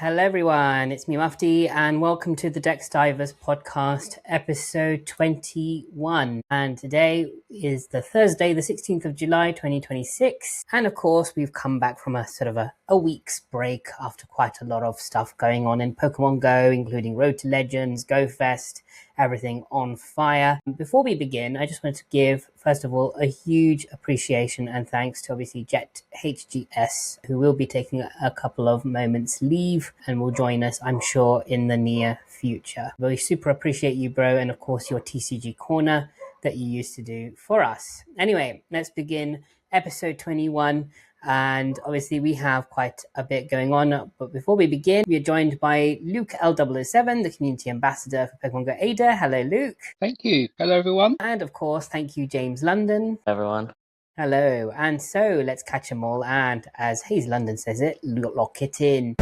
Hello everyone, it's me Mufti and welcome to the Dex Divers Podcast episode 21. And today is the Thursday, the 16th of July 2026. And of course we've come back from a week's break after quite a lot of stuff going on in Pokemon Go, including Road to Legends, Go Fest, everything on fire. Before we begin, I just wanted to give, first of all, a huge appreciation and thanks to obviously Jet HGS, who will be taking a couple of moments leave and will join us, I'm sure, in the near future. We super appreciate you, bro, and of course your TCG Corner that you used to do for us. Anyway, let's begin episode 21. And obviously we have quite a bit going on, but before we begin, we are joined by Luke L007, the community ambassador for Pokemon Go Ada. Hello, Luke. Thank you. Hello, everyone. And of course, thank you, James London. Everyone. Hello. And so let's catch them all. And as Hayes London says it, lock it in.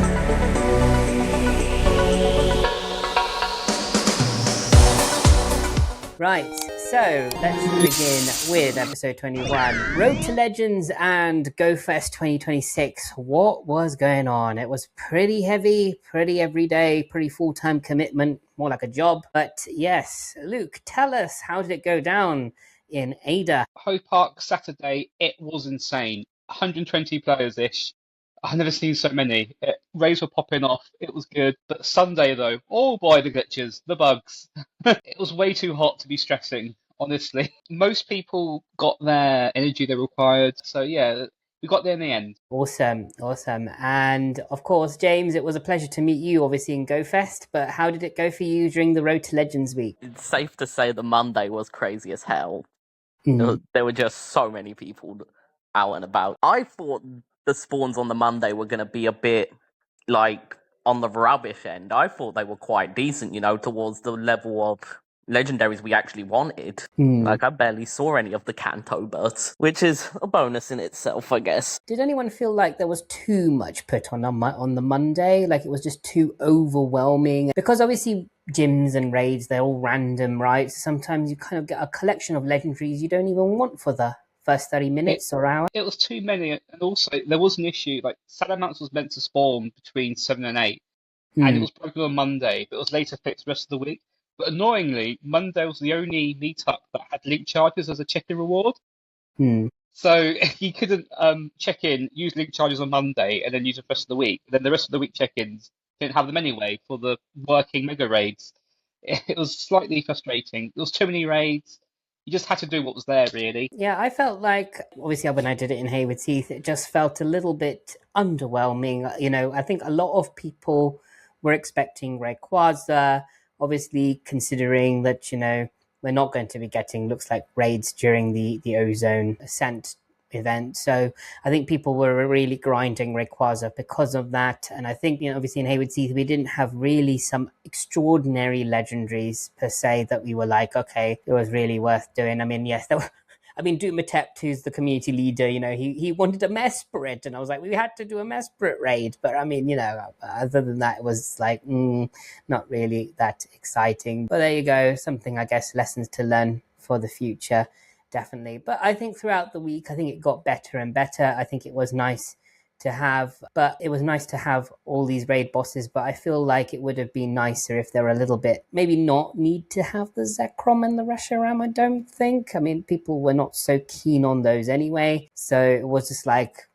Right, so let's begin with episode 21. Road to Legends and Go Fest 2026. What was going on? It was pretty heavy, pretty everyday, pretty full-time commitment, more like a job. But yes, Luke, tell us, how did it go down in Ada? Hove Park Saturday, it was insane. 120 players-ish. I've never seen so many. Raids were popping off. It was good. But Sunday, though, oh boy, the glitches, the bugs. It was way too hot to be stressing, honestly. Most people got their energy they required. So, yeah, we got there in the end. Awesome. And, of course, James, it was a pleasure to meet you, obviously, in Go Fest. But how did it go for you during the Road to Legends week? It's safe to say the Monday was crazy as hell. Mm. There were just so many people out and about. I thought the spawns on the Monday were going to be a bit, on the rubbish end. I thought they were quite decent, towards the level of legendaries we actually wanted. I barely saw any of the Kanto birds, which is a bonus in itself, I guess. Did anyone feel like there was too much put on the Monday? Like it was just too overwhelming? Because obviously gyms and raids, they're all random, right? So sometimes you kind of get a collection of legendaries you don't even want for the first 30 minutes or hour. It was too many, and also there was an issue. Like Salamence was meant to spawn between 7 and 8, and it was broken on Monday, but it was later fixed the rest of the week. But annoyingly, Monday was the only meetup that had link charges as a check-in reward. So you couldn't check in, use link charges on Monday, and then use the rest of the week. And then the rest of the week check-ins didn't have them anyway for the working mega raids. It was slightly frustrating. There was too many raids. You just had to do what was there, really. Yeah, I felt like, obviously when I did it in Hayward's Heath, it just felt a little bit underwhelming. I think a lot of people were expecting Rayquaza, obviously considering that, we're not going to be getting, looks like, raids during the OZone Ascent event. So I think people were really grinding Rayquaza because of that. And I think, obviously in Hayward's Heath, we didn't have really some extraordinary legendaries per se that we were like, okay, it was really worth doing. I mean, yes, there were, Dumatep, who's the community leader, he wanted a Mesprit, and I was like, we had to do a Mesprit raid. But I mean, other than that, it was like, not really that exciting. But there you go, something, I guess, lessons to learn for the future. Definitely. But I think throughout the week, I think it got better and better. I think it was nice to have all these raid bosses, but I feel like it would have been nicer if they were a little bit, maybe not need to have the Zekrom and the Reshiram, I don't think. I mean, people were not so keen on those anyway. So it was just like,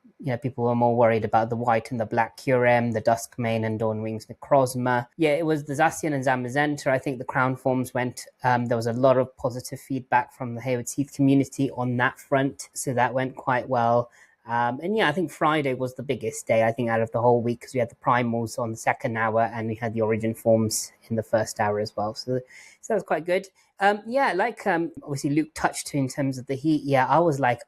people were more worried about the white and the black Kyurem, the Duskmane and Dawnwings Necrozma. Yeah, it was the Zacian and Zamazenta. I think the crown forms went, there was a lot of positive feedback from the Hayward's Heath community on that front. So that went quite well. And yeah, I think Friday was the biggest day, I think, out of the whole week, because we had the primals on the second hour and we had the origin forms in the first hour as well. So that was quite good. Obviously Luke touched in terms of the heat. Yeah, I was like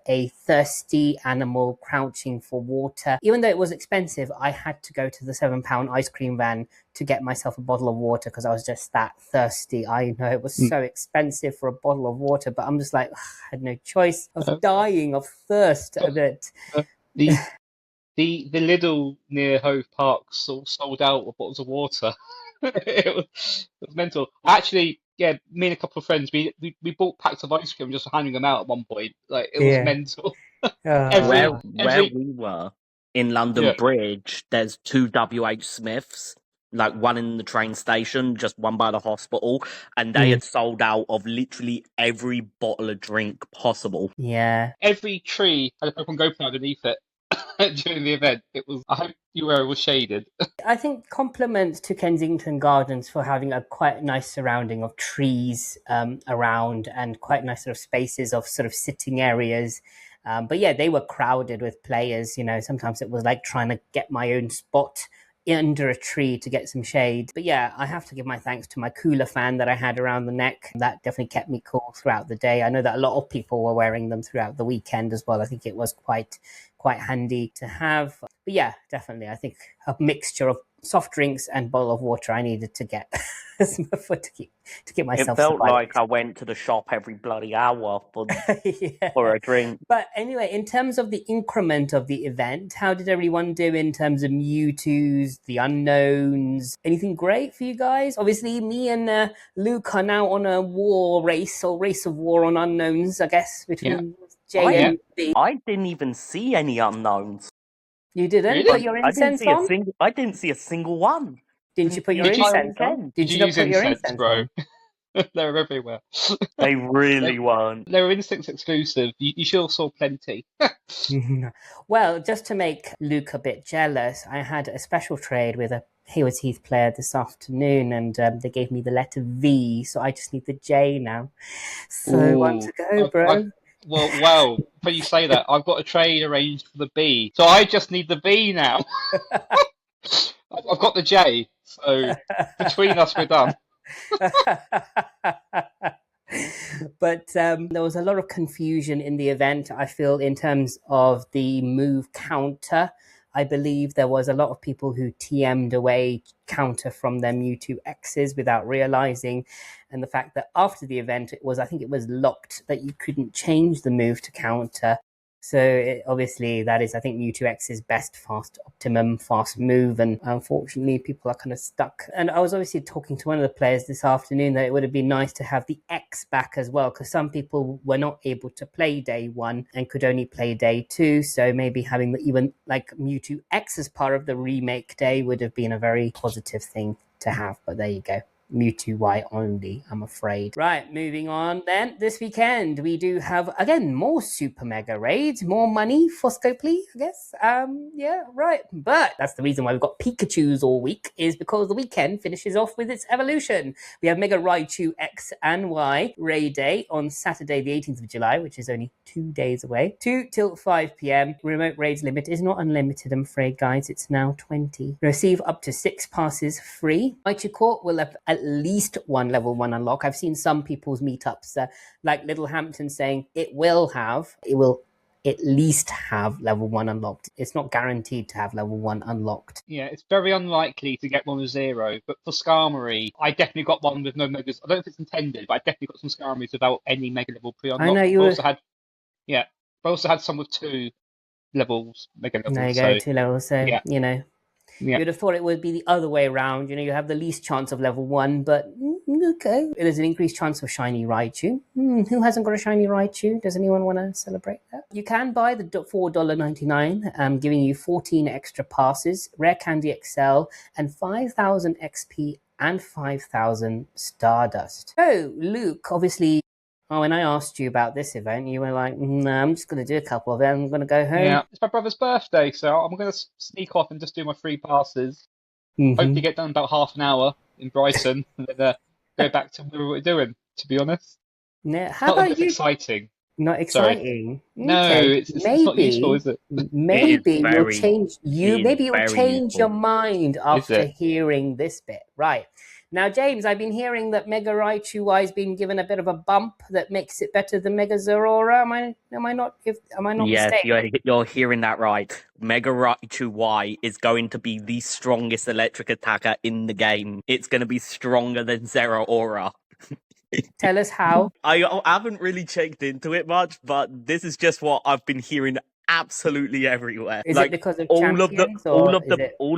a thirsty animal crouching for water. Even though it was expensive, I had to go to the £7 ice cream van to get myself a bottle of water because I was just that thirsty. I know it was so expensive for a bottle of water, but I'm just like, I had no choice. I was dying of thirst a bit. The Lidl near Hove Park sold out of bottles of water. It was mental. Actually, yeah, me and a couple of friends, we bought packs of ice cream just handing them out at one point. Like, it was mental. Where we were, in London Bridge, there's 2 WH Smiths, like one in the train station, just one by the hospital, and they had sold out of literally every bottle of drink possible. Yeah. Every tree had a Pokemon Go plan underneath it during the event. It was. I hope your area was shaded. I think compliments to Kensington Gardens for having a quite nice surrounding of trees around and quite nice sort of spaces of sort of sitting areas. But yeah, they were crowded with players. You know, sometimes it was like trying to get my own spot under a tree to get some shade. But yeah, I have to give my thanks to my cooler fan that I had around the neck. That definitely kept me cool throughout the day. I know that a lot of people were wearing them throughout the weekend as well. I think it was quite handy to have. But yeah, definitely, I think a mixture of soft drinks and bowl of water I needed to get to keep myself. It felt survived. like I went to the shop every bloody hour for yeah. for a drink. But anyway, in terms of the increment of the event, how did everyone do in terms of Mewtwo's, the unknowns? Anything great for you guys? Obviously, me and Luke are now on a race of war on unknowns, I guess, between Jay and B. I didn't even see any unknowns. You didn't Really? put your incense on? I didn't see a single one. Didn't you put your incense on? Did you not put your incense, bro? They were everywhere. They really weren't. They were Instinct exclusive. You sure saw plenty. Well, just to make Luke a bit jealous, I had a special trade with a Hayward's Heath player this afternoon, and they gave me the letter V, so I just need the J now. So one to go, bro. Well, when you say that, I've got a trade arranged for the B, so I just need the B now. I've got the J, so between us, we're done. But there was a lot of confusion in the event, I feel, in terms of the move counter. I believe there was a lot of people who TM'd away counter from their Mewtwo X's without realizing. And the fact that after the event, I think it was locked that you couldn't change the move to counter. So obviously that is, I think, Mewtwo X's best optimum fast move, and unfortunately people are kind of stuck. And I was obviously talking to one of the players this afternoon that it would have been nice to have the X back as well, because some people were not able to play day 1 and could only play day 2, so maybe having even like Mewtwo X as part of the remake day would have been a very positive thing to have. But there you go. Mewtwo Y only, I'm afraid. Right, moving on then. This weekend, we do have, again, more Super Mega Raids, more money for Scopely, I guess. Yeah, right. But that's the reason why we've got Pikachus all week, is because the weekend finishes off with its evolution. We have Mega Raichu X and Y Raid Day on Saturday, the 18th of July, which is only 2 days away. 2 till 5 p.m. Remote Raids limit is not unlimited, I'm afraid, guys. It's now 20. Receive up to 6 passes free. Raichu Court will have at least one level 1 unlock. I've seen some people's meetups, like Little Hampton, saying it will at least have level 1 unlocked. It's not guaranteed to have level 1 unlocked. Yeah, it's very unlikely to get one with 0, but for Skarmory, I definitely got one with no Megas. I don't know if it's intended, but I definitely got some Skarmories without any Mega level pre-unlocked. I know you I also had some with 2 levels, Mega levels. There you go, 2 levels, so, you know. Yeah. You'd have thought it would be the other way around. You know, you have the least chance of level 1, but okay. There's an increased chance of Shiny Raichu. Who hasn't got a Shiny Raichu? Does anyone want to celebrate that? You can buy the $4.99, giving you 14 extra passes, Rare Candy XL, and 5,000 XP and 5,000 Stardust. So, Luke, obviously, when I asked you about this event, you were like, nah, I'm just going to do a couple of them. I'm going to go home. Yeah, it's my brother's birthday, so I'm going to sneak off and just do my 3 passes. Hopefully get done in about half an hour in Brighton, and then go back to whatever we're doing, to be honest. No, how about you? Exciting. Not exciting. Sorry. No, it's not useful, is it? Maybe you'll change. Maybe you'll change your mind after hearing this bit. Right. Now, James, I've been hearing that Mega Raichu Y has been given a bit of a bump that makes it better than Mega Zeraora. Am I not mistaken? Yes, you're hearing that right. Mega Raichu Y is going to be the strongest electric attacker in the game. It's going to be stronger than Zeraora. Tell us how. I haven't really checked into it much, but this is just what I've been hearing absolutely everywhere. Is it because of Champions? All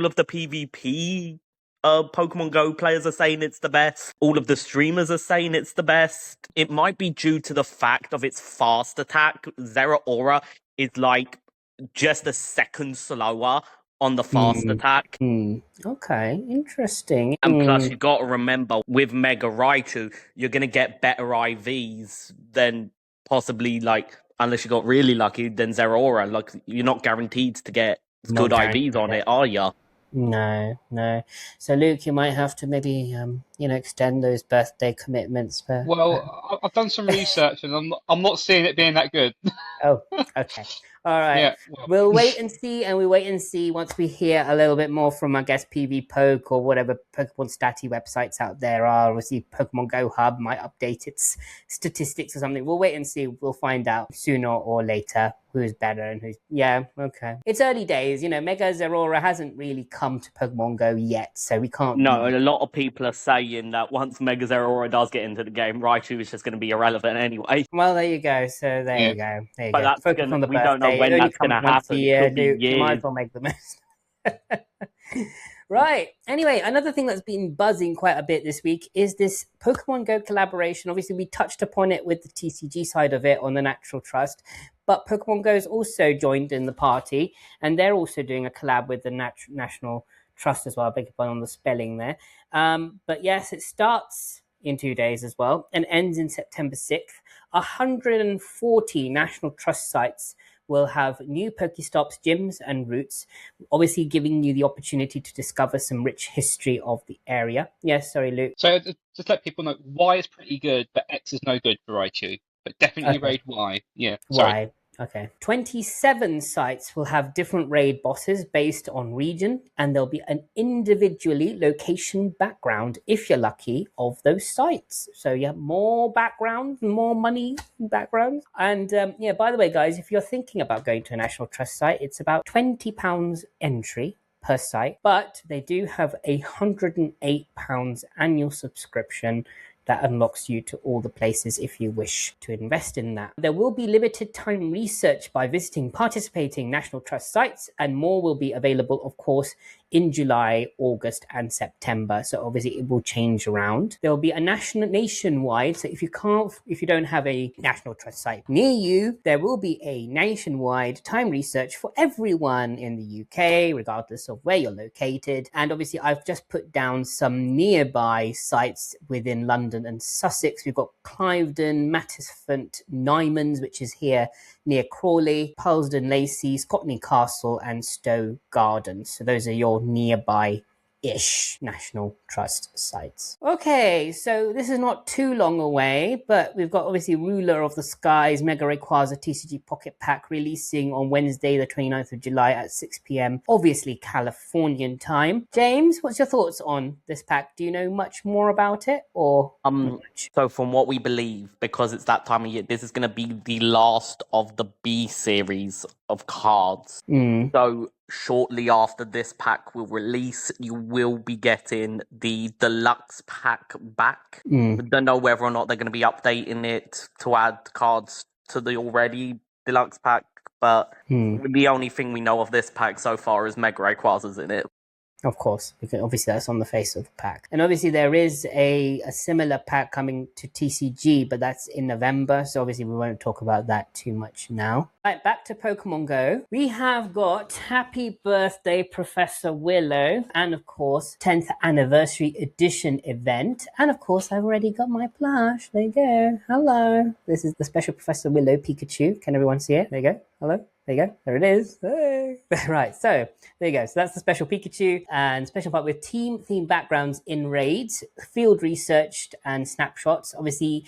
of the PvP Pokemon Go players are saying it's the best. All of the streamers are saying it's the best. It might be due to the fact of its fast attack. Zeraora is like just a second slower on the fast attack. Okay, interesting. And plus, you got to remember, with Mega Raichu, you're going to get better IVs than possibly, like, unless you got really lucky, than Zeraora. Like, you're not guaranteed to get good IVs on it, are you? No. So, Luke, you might have to maybe, extend those birthday commitments. Well, I've done some research, and I'm not seeing it being that good. Oh, okay. All right. Yeah, well. We'll wait and see, once we hear a little bit more from, I guess, PV Poke or whatever Pokemon Statty websites out there are. Obviously, Pokemon Go Hub might update its statistics or something. We'll wait and see. We'll find out sooner or later who's better and who's... Yeah, okay. It's early days. Mega Zeraora hasn't really come to Pokemon Go yet, so we can't... No, and a lot of people are saying that once Mega Zeraora does get into the game, Raichu is just going to be irrelevant anyway. Well, there you go. So there you go. But that's focus on the birthday. We don't know when that's going to happen. You might as well make the most. Right. Anyway, another thing that's been buzzing quite a bit this week is this Pokemon Go collaboration. Obviously, we touched upon it with the TCG side of it on the Natural Trust, but Pokemon Go's also joined in the party, and they're also doing a collab with the National Trust as well. I beg your pardon on the spelling there. But yes, it starts in 2 days as well and ends in September 6th. 140 National Trust sites will have new Pokestops, gyms, and routes, obviously giving you the opportunity to discover some rich history of the area. Yes, sorry, Luke. So just let people know, Y is pretty good, but X is no good for Raichu. But definitely raid Y. Yeah, sorry. Y. Okay. 27 sites will have different raid bosses based on region, and there'll be an individually location background, if you're lucky, of those sites. So you have more background, more money backgrounds. And by the way, guys, if you're thinking about going to a National Trust site, it's about £20 entry per site, but they do have £108 annual subscription that unlocks you to all the places if you wish to invest in that. There will be limited time research by visiting participating National Trust sites, and more will be available, of course, in July, August, and September. So obviously it will change around. There will be a nationwide. So if you don't have a National Trust site near you, there will be a nationwide time research for everyone in the UK, regardless of where you're located. And obviously I've just put down some nearby sites within London and Sussex. We've got Cliveden, Mattisfont, Nymans, which is here near Crawley, Pulsden Lacey, Scotney Castle, and Stowe Gardens. So those are your nearby-ish National Trust sites. Okay, so this is not too long away, but we've got obviously Ruler of the Skies Mega Rayquaza TCG Pocket Pack releasing on Wednesday, the 29th of July at 6 p.m, obviously Californian time. James, what's your thoughts on this pack? Do you know much more about it, or So from what we believe, because it's that time of year, this is going to be the last of the B series of cards. So shortly after this pack will release, you will be getting the deluxe pack back. Don't know whether or not they're going to be updating it to add cards to the already deluxe pack, but the only thing we know of this pack so far is Mega Rayquaza's in it. Of course, because obviously that's on the face of the pack. And obviously there is a similar pack coming to TCG, but that's in November. So obviously we won't talk about that too much now. Right, back to Pokemon Go. We have got Happy Birthday Professor Willow, and of course 10th Anniversary Edition event. And of course I've already got my plush. There you go. Hello. This is the special Professor Willow Pikachu. Can everyone see it? There you go. Hello. There you go. There it is. Hey. Right. So there you go. So that's the special Pikachu, and special part with team-themed backgrounds in raids, field researched, and snapshots. Obviously,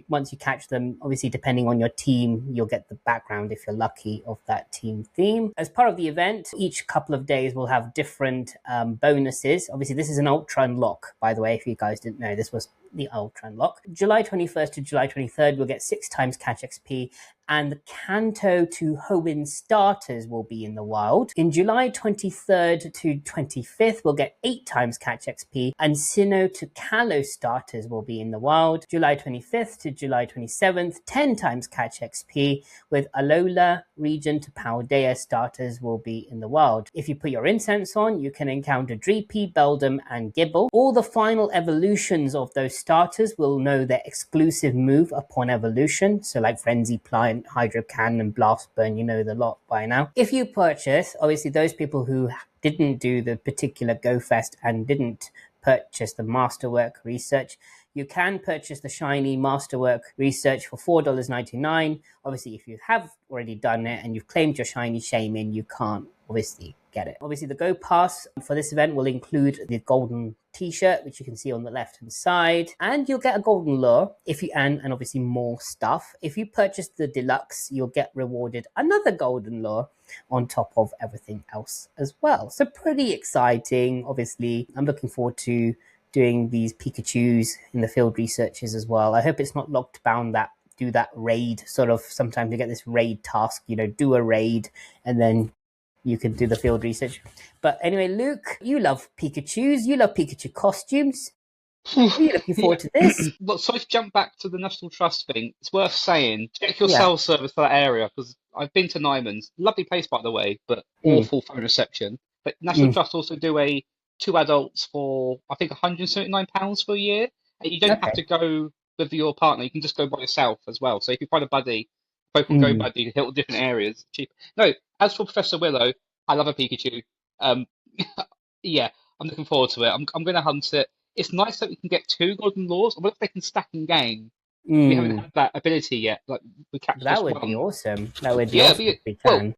once you catch them, obviously depending on your team, you'll get the background if you're lucky of that team theme. As part of the event, each couple of days will have different bonuses. Obviously, this is an Ultra Unlock, by the way, if you guys didn't know. This was the Ultra Unlock. July 21st to July 23rd, we'll get 6 times catch XP, and the Kanto to Hoenn starters will be in the wild. In July 23rd to 25th, we'll get 8 times catch XP, and Sinnoh to Kalos starters will be in the wild. July 25th to July 27th, 10 times catch XP, with Alola region to Paldea starters will be in the wild. If you put your incense on, you can encounter Dreepy, Beldum, and Gibble. All the final evolutions of those starters will know their exclusive move upon evolution. So like Frenzy Plant, Hydro Cannon, and Blast Burn, you know the lot by now. If you purchase, obviously those people who didn't do the particular Go Fest and didn't purchase the Masterwork Research, you can purchase the Shiny Masterwork Research for $4.99. Obviously, if you have already done it and you've claimed your Shiny Shaman, you can't obviously get it. Obviously, the Go Pass for this event will include the golden t-shirt, which you can see on the left-hand side, and you'll get a golden lure if you and obviously more stuff. If you purchase the deluxe, you'll get rewarded another golden lure on top of everything else as well. So pretty exciting. Obviously, I'm looking forward to doing these Pikachus in the field researches as well. I hope it's not locked bound that do that raid sort of. Sometimes you get this raid task, do a raid and then you can do the field research. But anyway, Luke, you love Pikachus, you love Pikachu costumes. Are you looking forward to this? Well, sorry to jump back to the National Trust thing. It's worth saying, check your cell service for that area, because I've been to Nyman's. Lovely place, by the way, but awful phone reception. But National Trust also do two adults for, I think, £179 for a year. And you don't have to go with your partner. You can just go by yourself as well. So if you find a buddy, Pokemon Go buddy, you can hit all different areas. Cheap. No, as for Professor Willow, I love a Pikachu. Yeah, I'm looking forward to it. I'm going to hunt it. It's nice that we can get 2 golden lures. I wonder if they can stack in game. We haven't had that ability yet. Like we capture that would be awesome. That would be awesome if we can. Well,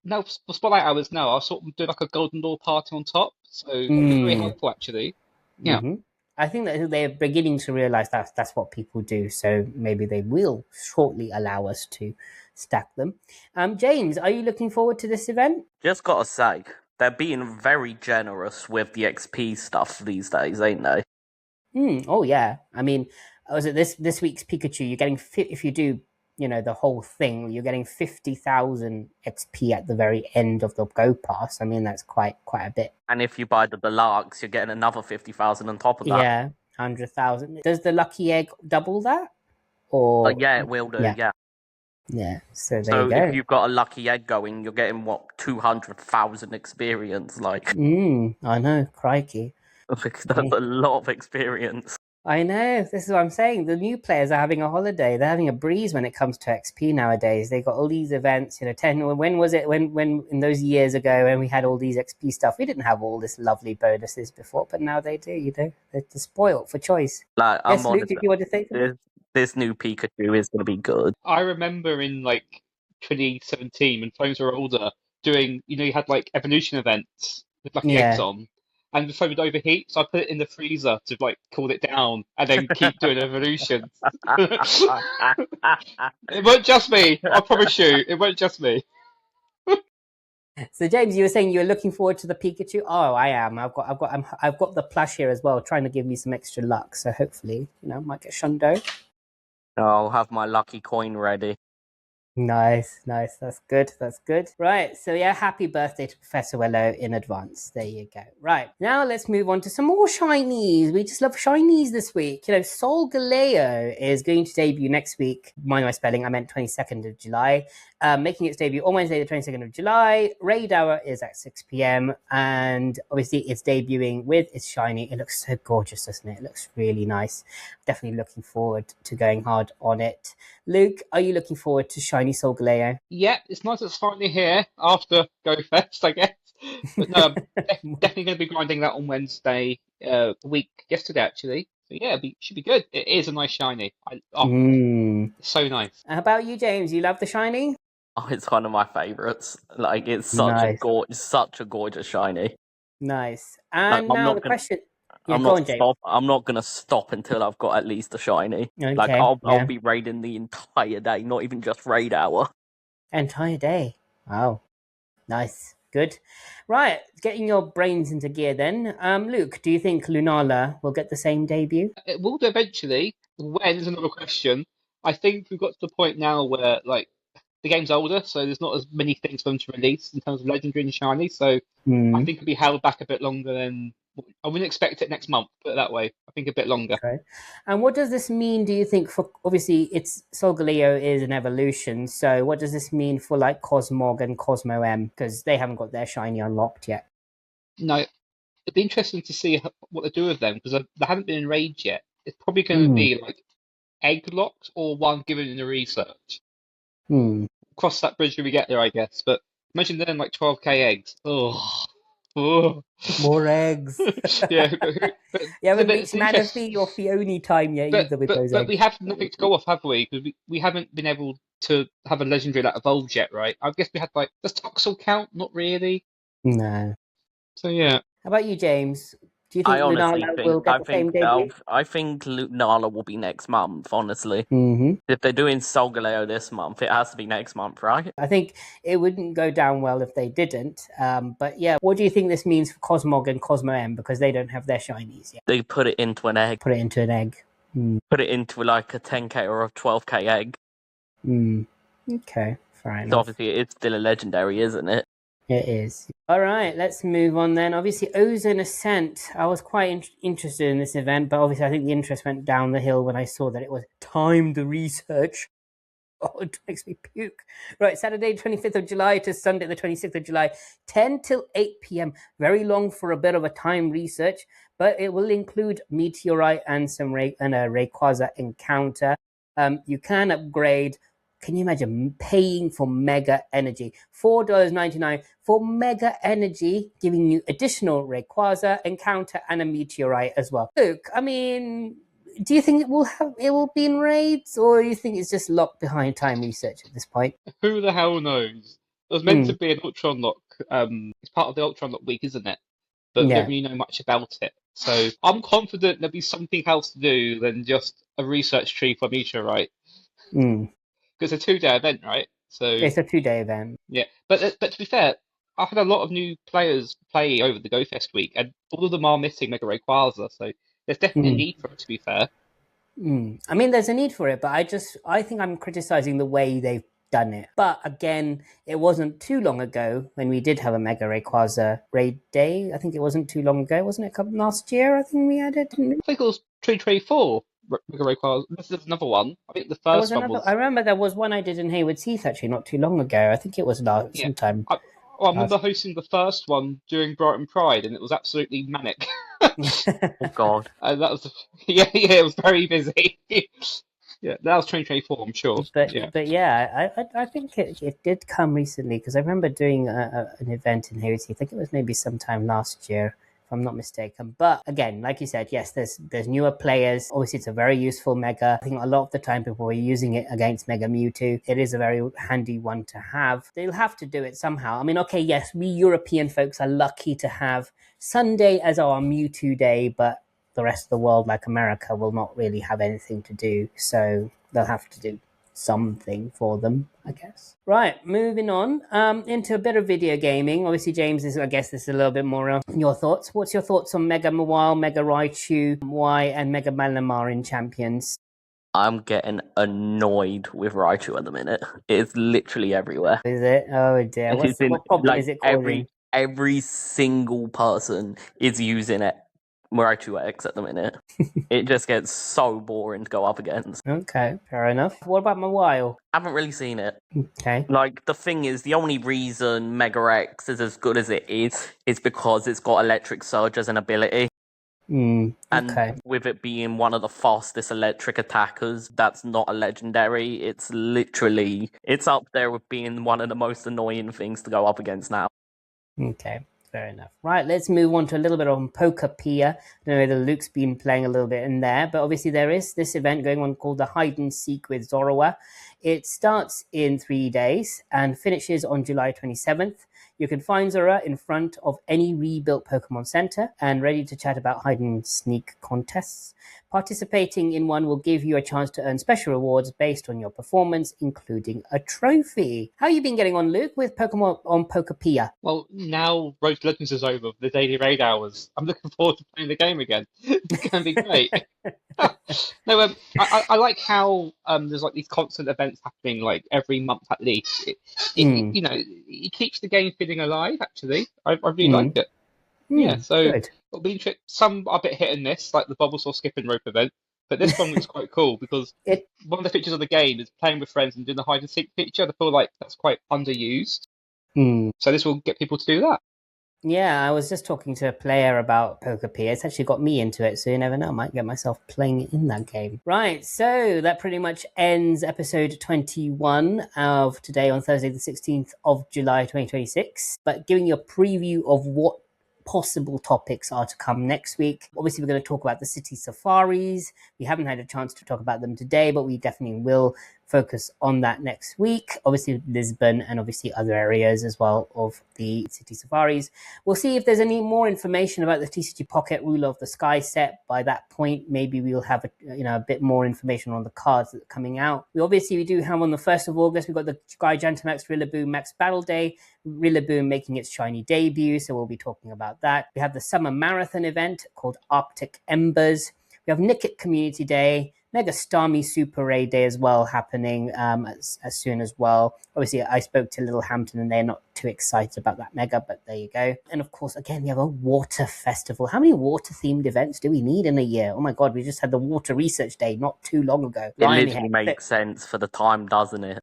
now for Spotlight Hours, I'll sort of do like a golden lure party on top. So it's very helpful, actually. Yeah. I think that they're beginning to realise that's what people do. So maybe they will shortly allow us to stack them. James, are you looking forward to this event? Just gotta say, they're being very generous with the XP stuff these days, ain't they? Oh yeah. I mean, was it this week's Pikachu? You're getting if you do, the whole thing, you're getting 50,000 XP at the very end of the Go Pass. I mean, that's quite a bit. And if you buy the deluxe, you're getting another 50,000 on top of that. Yeah, 100,000. Does the lucky egg double that? Or yeah, it will do. Yeah. Yeah. So there you go. If you've got a lucky egg going, you're getting 200,000 experience. Like, I know, crikey. That's a lot of experience. I know. This is what I'm saying. The new players are having a holiday. They're having a breeze when it comes to XP nowadays. They got all these events. 10. When was it? When in those years ago when we had all these XP stuff, we didn't have all this lovely bonuses before, but now they do. They're spoiled for choice. Like, yes, Luke, did you want to say something? This new Pikachu is going to be good. I remember in 2017 when phones were older, doing you had evolution events with lucky eggs on. And the phone would overheat, so I put it in the freezer to cool it down, and then keep doing evolutions. It won't just me, I promise you. It won't just me. So James, you were saying you were looking forward to the Pikachu. Oh, I am. I've got the plush here as well, trying to give me some extra luck. So hopefully, might get Shundo. I'll have my lucky coin ready. Nice. That's good. Right, so happy birthday to Professor Willow in advance. There you go. Right, now let's move on to some more shinies. We just love shinies this week. Solgaleo is going to debut next week. Mind my spelling, I meant 22nd of July. Making its debut on Wednesday, the 22nd of July. Raid hour is at 6 p.m. And obviously it's debuting with its shiny. It looks so gorgeous, doesn't it? It looks really nice. Definitely looking forward to going hard on it. Luke, are you looking forward to Shiny Solgaleo? Yeah, it's nice it's finally here after Go Fest, I guess. But no, I'm definitely going to be grinding that on Wednesday, yesterday actually. So yeah, should be good. It is a nice shiny. It's so nice. How about you, James? You love the shiny? Oh, it's one of my favourites. It's such a gorgeous shiny. Nice. And now the question. Yeah, I'm not gonna stop until I've got at least a shiny. Okay, I'll be raiding the entire day, not even just raid hour. Entire day. Wow. Nice. Good. Right, getting your brains into gear then. Luke, do you think Lunala will get the same debut? It will do eventually. When is another question. I think we've got to the point now where the game's older, so there's not as many things for them to release in terms of legendary and shiny. So I think it'll be held back a bit longer than. I wouldn't expect it next month, put it that way. I think a bit longer. Okay. And what does this mean, do you think, for, obviously, Solgaleo is an evolution, so what does this mean for, Cosmog and Cosmo M? Because they haven't got their shiny unlocked yet. No, it'd be interesting to see what they do with them, because they haven't been in Rage yet. it's probably going to be like egg locked or one given in the research. Cross that bridge when we get there, I guess. But imagine then like 12k eggs. Oh. More eggs. Yeah, You haven't reached Manaphy or Fione time yet either with those eggs. we have nothing to go off, have we? Because we haven't been able to have a legendary that evolved yet, right? I guess we had like, does Toxel count? Not really. No. So yeah. How about you, James? Do you think I honestly Lunala think will get the same debut? I think Lunala will be next month. Honestly, if they're doing Solgaleo this month, it has to be next month, right? I think it wouldn't go down well if they didn't. But yeah, what do you think this means for Cosmog and Cosmo M, because they don't have their shinies yet? They put it into an egg. Put it into an egg. Put it into like a 10k or a 12k egg. Okay, fair enough. So obviously, it's still a legendary, isn't it? It is. All right, let's move on then. Obviously, OZone Ascent. I was quite interested in this event, but obviously I think the interest went down the hill when I saw that it was timed research. Oh, it makes me puke. Right, Saturday 25th of July to Sunday the 26th of July, 10 till 8 p.m. Very long for a bit of a time research, but it will include Meteorite and some Rayquaza encounter. You can upgrade. Can you imagine paying for Mega Energy? $4.99 for Mega Energy, giving you additional Rayquaza encounter and a Meteorite as well. Look, I mean, do you think it will be in raids, or do you think it's just locked behind time research at this point? Who the hell knows? It was meant to be an Ultra Unlock. It's part of the Ultra Unlock week, isn't it? But we don't really know much about it. So I'm confident there'll be something else to do than just a research tree for Meteorite. Because it's a 2-day event, right? So it's a 2-day event. Yeah, but to be fair, I've had a lot of new players play over the Go Fest week, and all of them are missing Mega Rayquaza, so there's definitely a need for it, to be fair. I mean, there's a need for it, but I think I'm criticizing the way they've done it. But again, it wasn't too long ago when we did have a Mega Rayquaza raid day. I think it wasn't too long ago, wasn't it? Last year, I think we had it. I think it was Tree 4. Mega Rayquaza. This is another one. I think the first one was. I remember there was one I did in Hayward's Heath actually not too long ago. I think it was sometime. I remember hosting the first one during Brighton Pride, and it was absolutely manic. Oh God! And that was it was very busy. Yeah, that was 2024, I'm sure. But yeah, I think it did come recently, because I remember doing an event in Hayward's Heath. I think it was maybe sometime last year, if I'm not mistaken. But again, like you said, yes, there's newer players. Obviously, it's a very useful Mega. I think a lot of the time people are using it against Mega Mewtwo. It is a very handy one to have. They'll have to do it somehow. I mean, okay, yes, we European folks are lucky to have Sunday as our Mewtwo day, but the rest of the world, like America, will not really have anything to do. So they'll have to do something for them, I guess. Right, moving on into a bit of video gaming. Obviously, James, I guess this is a little bit more your thoughts. What's your thoughts on Mega Mawile, Mega Raichu, Y, and Mega Malamar in Champions? I'm getting annoyed with Raichu at the minute. It's literally everywhere. Is it? Oh dear. What problem is it causing? Every single person is using it. Raichu X at the minute. It just gets so boring to go up against. Okay, fair enough. What about Mawile? I haven't really seen it. Okay. Like, the thing is, the only reason Mega X is as good as it is because it's got Electric Surge as an ability. Okay. And with it being one of the fastest electric attackers, that's not a legendary. It's up there with being one of the most annoying things to go up against now. Okay. Fair enough. Right, let's move on to a little bit on Pokopia. I don't know whether Luke's been playing a little bit in there, but obviously there is this event going on called the Hide and Seek with Zorua. It starts in 3 days and finishes on July 27th. You can find Zorua in front of any rebuilt Pokemon Center and ready to chat about hide and sneak contests. Participating in one will give you a chance to earn special rewards based on your performance, including a trophy. How have you been getting on, Luke, with Pokemon on Pokopia? Well, now Road to Legends is over, the daily raid hours. I'm looking forward to playing the game again. It's going to be great. No, I like how there's like these constant events happening like every month at least. It keeps the game feeling alive. Actually, I really like it. Yeah, so good. it'll be interesting. Some are a bit hit and miss, like the Bulbasaur skip and rope event, but this one looks quite cool because one of the features of the game is playing with friends and doing the hide and seek feature. I feel like that's quite underused. So this will get people to do that. Yeah, I was just talking to a player about Pokopia. It's actually got me into it, so you never know. I might get myself playing in that game. Right, so that pretty much ends episode 21 of today on Thursday, the 16th of July, 2026. But giving you a preview of what possible topics are to come next week. Obviously, we're going to talk about the city safaris. We haven't had a chance to talk about them today, but we definitely will focus on that next week. Obviously, Lisbon and obviously other areas as well of the city safaris. We'll see if there's any more information about the TCG Pocket Ruler of the Sky set. By that point, maybe we'll have a bit more information on the cards that are coming out. We do have on the 1st of August, we've got the Gigantamax Rillaboom Max Battle Day. Rillaboom making its shiny debut, so we'll be talking about that. We have the Summer Marathon event called Arctic Embers. We have Nickit Community Day, Mega Starmie Super Raid Day as well happening as soon as well. Obviously, I spoke to Little Hampton and they're not too excited about that Mega, but there you go. And of course, again, we have a water festival. How many water-themed events do we need in a year? Oh my God, we just had the Water Research Day not too long ago. It literally makes sense for the time, doesn't it?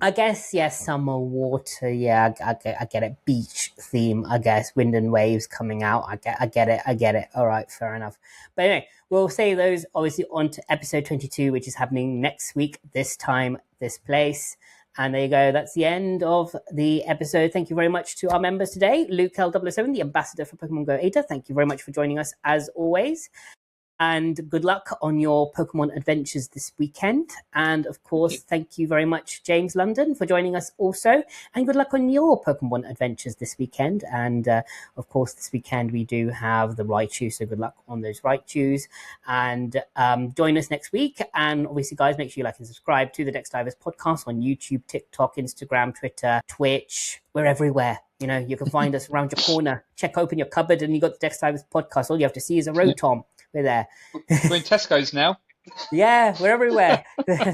I guess, yes, summer water, yeah, I get it. Beach theme, I guess. Wind and waves coming out. I get it. All right, fair enough. But anyway, we'll say those obviously on to episode 22, which is happening next week, this time, this place. And there you go. That's the end of the episode. Thank you very much to our members today. Luke L007, the ambassador for Pokemon Go Ada. Thank you very much for joining us as always. And good luck on your Pokemon adventures this weekend. And of course, thank you very much, James London, for joining us also. And good luck on your Pokemon adventures this weekend. And of course, this weekend we do have the Raichu, so good luck on those Raichus. And join us next week. And obviously, guys, make sure you like and subscribe to the Dex Divers Podcast on YouTube, TikTok, Instagram, Twitter, Twitch. We're everywhere. You know, you can find us around your corner. Open your cupboard and you got the Dex Divers Podcast. All you have to see is a Rotom. We're there. We're in Tesco's now. Yeah, we're everywhere.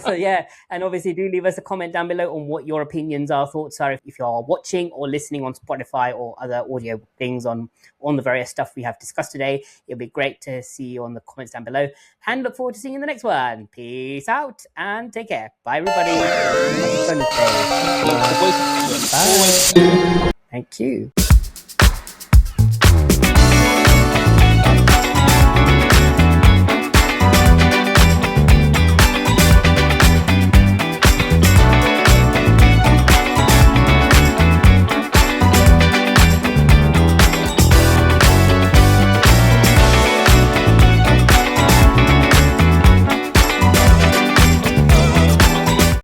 So yeah, and obviously do leave us a comment down below on what your opinions are, thoughts are, if you're watching or listening on Spotify or other audio things on the various stuff we have discussed today. It'll be great to see you on the comments down below and look forward to seeing you in the next one. Peace out and take care. Bye everybody. Bye. Thank you.